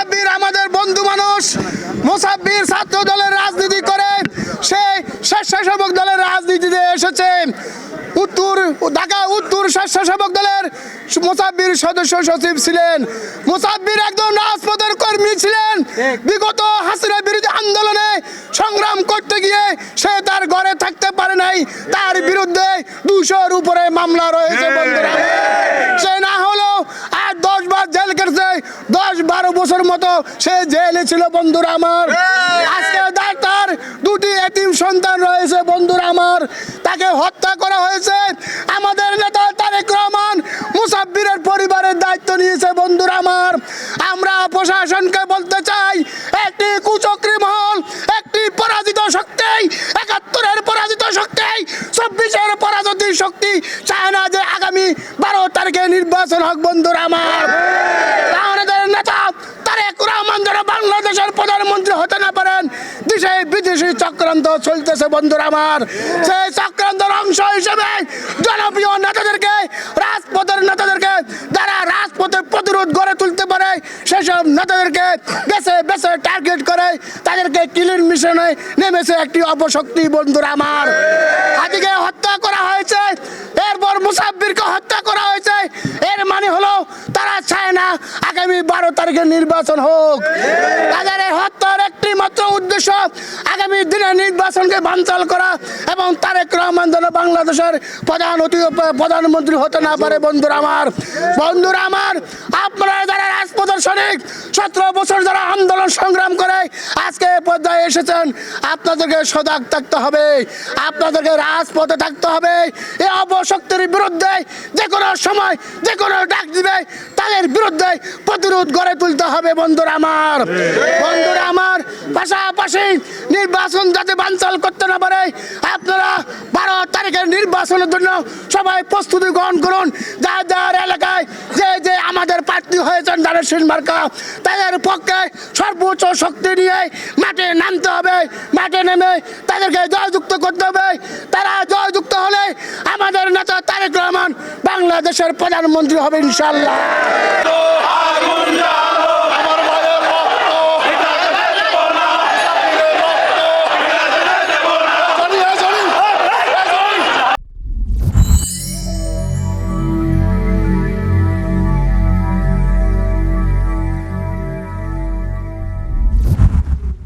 মুসাব্বির আমাদের বন্ধু মানুষ। মুসাব্বির ছাত্র দলের রাজনীতি করে, সে স্বেচ্ছাসেবক দলের রাজনীতিতে এসেছে। ঢাকা উত্তর স্বেচ্ছাসেবক দলের মুসাব্বির সদস্য সচিব ছিলেন। মুসাব্বির একজন রাজপথের কর্মী ছিলেন। বিগত হাসিনা বিরোধী আন্দোলনে সংগ্রাম করতে গিয়ে সে তার ঘরে থাকতে পারে নাই। তার বিরুদ্ধে 200-র উপরে মামলা রয়েছে বন্ধুরা। সে না হলো আর 10 বার জেল কেটেছে, 10-12 বছর মতো সে জেলে ছিল বন্ধুরা আমার। আজকে তার 2টি এতিম সন্তান রয়েছে বন্ধুরা আমার। তাকে হত্যা করা হয়েছে। আমাদের নেতা তারেক রহমান মুসাব্বিরের পরিবারের দায়িত্ব নিয়েছে বন্ধুরা আমার। আমরা প্রশাসনকে বলতে চাই, একটি কুচক্রী মহল, একটি পরাজিত শক্তি, 71-এর পরাজিত শক্তি, 24-এর পরাজিত শক্তি চায় না যে আগামী 12 তারিখে নির্বাচন হোক বন্ধুরা আমার। আমাদের নেতা তারেক রহমান যেন বাংলাদেশের প্রধানমন্ত্রী হতে না পারেন, দেশে বিদেশি চক্রান্ত চলতেছে বন্ধুরা আমার। সেই চক্রান্তের অংশ হিসেবে জনপ্রিয় নেতাদেরকে, রাজপথের নেতাদেরকে, যারা রাজপথে প্রতিরোধ গড়ে তুলতে পারে সেসব নেতাদেরকে বেছে বেছে টার্গেট করে তাদেরকে কিলিং মিশনে নেমেছে একটি অপশক্তি বন্ধুরা আমার। হাতিকে হত্যা করা হয়েছে, এরপর মুসাব্বিরকে হত্যা করা হয়েছে। এর মানে হলো তারা চায় না আগামী 12 তারিখে নির্বাচন হোক। তাদের এই হত্যার একটি মাত্র উদ্দেশ্য আগামী দিনে নির্বাচনকে বানচাল করা এবং তারেক রহমান যেন বাংলাদেশের প্রধানমন্ত্রী হতে না পারে বন্ধুরা আমার। বন্ধুরা আমার, আপনারা যারা রাজপথের সৈনিক, 17 বছর যারা আন্দোলন সংগ্রাম করে আজকে পর্যায়ে এসেছেন, আপনাদেরকে সজাগ থাকতে হবে, আপনাদেরকে রাজপথে থাকতে হবে। এই অপশক্তির বিরুদ্ধে যে কোনো সময় যে কোনো ডাক দিবে, তাদের বিরুদ্ধে প্রতিরোধ গড়ে তুলতে হবে বন্ধুরা আমার। বন্ধুরা আমার, পাশাপাশি নির্বাচন যাতে বানচাল করতে না পারে, আপনারা 12 তারিখের নির্বাচনের জন্য সবাই প্রস্তুতি গ্রহণ করুন। যার যার এলাকায় যে আমাদের প্রার্থী হয়েছেন ধানের শীষ মার্কা, তাদের পক্ষে সর্বোচ্চ শক্তি নিয়ে মাঠে নামতে হবে। মাঠে নেমে তাদেরকে জয়যুক্ত করতে হবে। তারা জয়যুক্ত হলে আমাদের নেতা তারেক রহমান বাংলাদেশের প্রধানমন্ত্রী হবে ইনশাআল্লাহ।